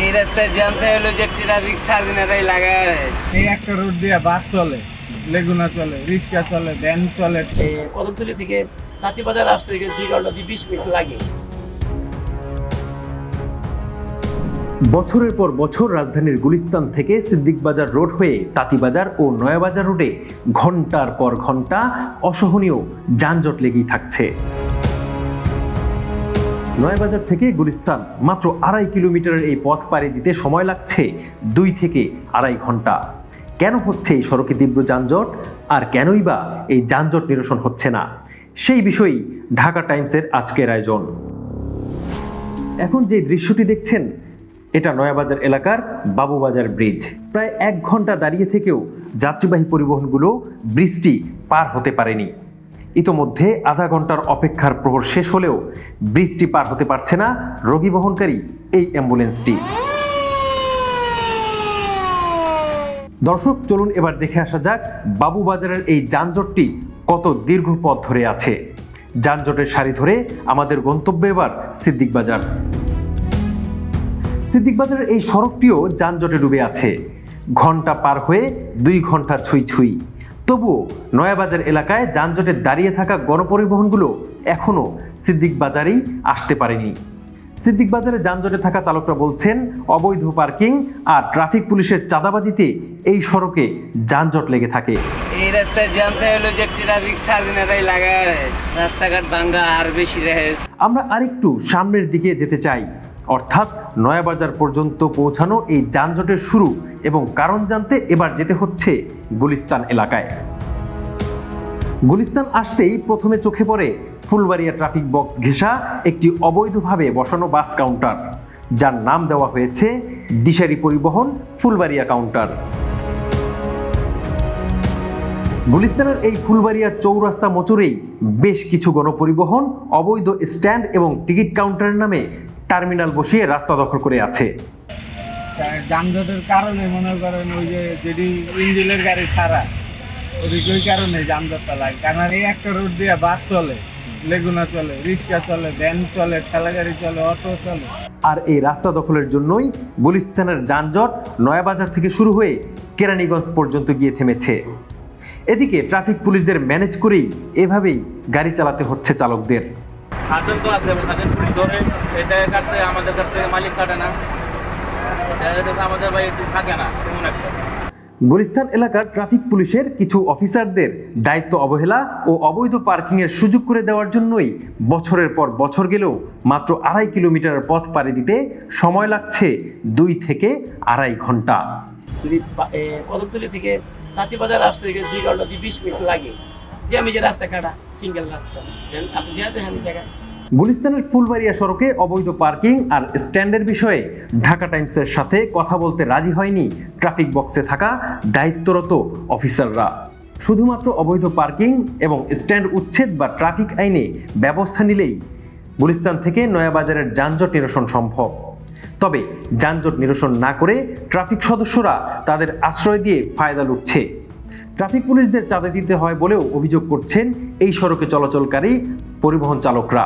এই রাস্তায় জানতে হলো যে ট্রাফিক সার্জনারাই লাগায়। এই একটা রোড দিয়ে বাস চলে, লেগুনা চলে, রিক্সা চলে, ভ্যান চলে। কদমতলী থেকে তাঁতিবাজার আসতে 2 ঘন্টা 20 মিনিট লাগে। বছরের পর বছর রাজধানীর গুলিস্তান থেকে সিদ্দিকবাজার রোড হয়ে তাঁতিবাজার ও নয়াবাজার রোডে ঘন্টার পর ঘন্টা অসহনীয় যানজট লেগেই থাকছে। নয়াবাজার থেকে গুলিস্তান মাত্র 2.5 কিলোমিটারের এই পথ পাড়ি দিতে সময় লাগছে 2 থেকে 2.5 ঘন্টা। কেন হচ্ছে এই সড়কে তীব্র যানজট, আর কেনই বা এই যানজট নিরসন হচ্ছে না, সেই বিষয়েই ঢাকা টাইমসের আজকের আয়োজন। এখন যে দৃশ্যটি দেখছেন, এটা নয়াবাজার এলাকার বাবুবাজার ব্রিজ। প্রায় 1 ঘন্টা দাঁড়িয়ে থেকেও যাত্রীবাহী পরিবহনগুলো ব্রিজটি পার হতে পারেনি। ইতোমধ্যে আধা ঘন্টার অপেক্ষার প্রহর শেষ হলেও ব্রিজটি পার হতে পারছে না রোগী বহনকারী এই অ্যাম্বুলেন্সটি। দর্শক, চলুন এবার দেখে আসা যাক বাবুবাজারের এই যানজটটি কত দীর্ঘ পথ ধরে আছে। যানজটের সারি ধরে আমাদের গন্তব্য এবার সিদ্দিকবাজার। সিদ্দিকবাজারের এই সড়কটিও যানজটে ডুবে আছে। ঘন্টা পার হয়ে 2 ঘন্টা ছুঁই ছুঁই। তবুও নয়াবাজার এলাকায় যানজটে দাঁড়িয়ে থাকা গণপরিবহনগুলো এখনও সিদ্দিকবাজারেই আসতে পারেনি। সিদ্দিকবাজারে যানজটে থাকা চালকরা বলছেন, অবৈধ পার্কিং আর ট্রাফিক পুলিশের চাঁদাবাজিতে এই সড়কে যানজট লেগে থাকে। এই রাস্তায় জানতে হলো যে ট্রাফিক সার্জনারাই লাগায়, রাস্তাঘাট ভাঙ্গা আর বেশি রহে। আমরা আরেকটু সামনের দিকে যেতে চাই, অর্থাৎ নয়াবাজার পর্যন্ত পৌঁছানো এই যানজটের শুরু এবং কারণ জানতে এবার যেতে হচ্ছে গুলিস্তান এলাকায়। গুলিস্তান আসতেই প্রথমে চোখে পড়ে ফুলবাড়িয়া ট্রাফিক বক্স ঘেঁষা একটি অবৈধভাবে বসানো বাস কাউন্টার, যার নাম দেওয়া হয়েছে দিশারি পরিবহন ফুলবাড়িয়া কাউন্টার। গুলিস্তানের এই ফুলবাড়িয়া চৌরাস্তা মোচড়েই বেশ কিছু গণপরিবহন অবৈধ স্ট্যান্ড এবং টিকিট কাউন্টারের নামে টার্মিনাল বসিয়ে রাস্তা দখল করে আছে। যানজটের কারণে মনে করেন ওই যে যেটি ইঞ্জিনের গাড়ি ছাড়া ওই কারণে যানজটটা লাগে। কারণ এই একটা রোড দিয়ে বাস চলে, লেগুনা চলে, রিক্সা চলে, ভ্যান চলে, ঠেলা গাড়ি চলে, অটো চলে। আর এই রাস্তা দখলের জন্যই গুলিস্তানের যানজট নয়াবাজার থেকে শুরু হয়ে কেরানীগঞ্জ পর্যন্ত গিয়ে থেমেছে। এদিকে ট্রাফিক পুলিশদের ম্যানেজ করেই এভাবেই গাড়ি চালাতে হচ্ছে চালকদের। হাতের তো আছে, হাতের পুলিশ ধরে এই জায়গায় কাটতে আমাদের কাছ থেকে মালিক কাটে না, আমাদের ভাই একটু থাকে না তেমন একটা। গুলিস্তান এলাকার ট্রাফিক পুলিশের কিছু অফিসারদের দায়িত্ব অবহেলা ও অবৈধ পার্কিংয়ের সুযোগ করে দেওয়ার জন্যই বছরের পর বছর গেলেও মাত্র 2.5 কিলোমিটার পথ পাড়ি দিতে সময় লাগছে 2 থেকে 2.5 ঘন্টা। কদমতলী থেকে তাঁতিবাজার আসতে 2 ঘন্টা 20 মিনিট লাগে। যে আমি যে রাস্তা কাটা সিঙ্গেল রাস্তা, আপনি যেতে হ্যাঁ জায়গা। গুলিস্তানের ফুলবাড়িয়া সড়কে অবৈধ পার্কিং আর স্ট্যান্ডের বিষয়ে ঢাকা টাইমসের সাথে কথা বলতে রাজি হয়নি ট্রাফিক বক্সে থাকা দায়িত্বরত অফিসাররা। শুধুমাত্র অবৈধ পার্কিং এবং স্ট্যান্ড উচ্ছেদ বা ট্রাফিক আইনে ব্যবস্থা নিলেই গুলিস্তান থেকে নয়াবাজারের যানজট নিরসন সম্ভব। তবে যানজট নিরসন না করে ট্রাফিক সদস্যরা তাদের আশ্রয় দিয়ে ফায়দা লুটছে। ট্রাফিক পুলিশদের চাঁদা দিতে হয় বলেও অভিযোগ করছেন এই সড়কে চলাচলকারী পরিবহন চালকরা।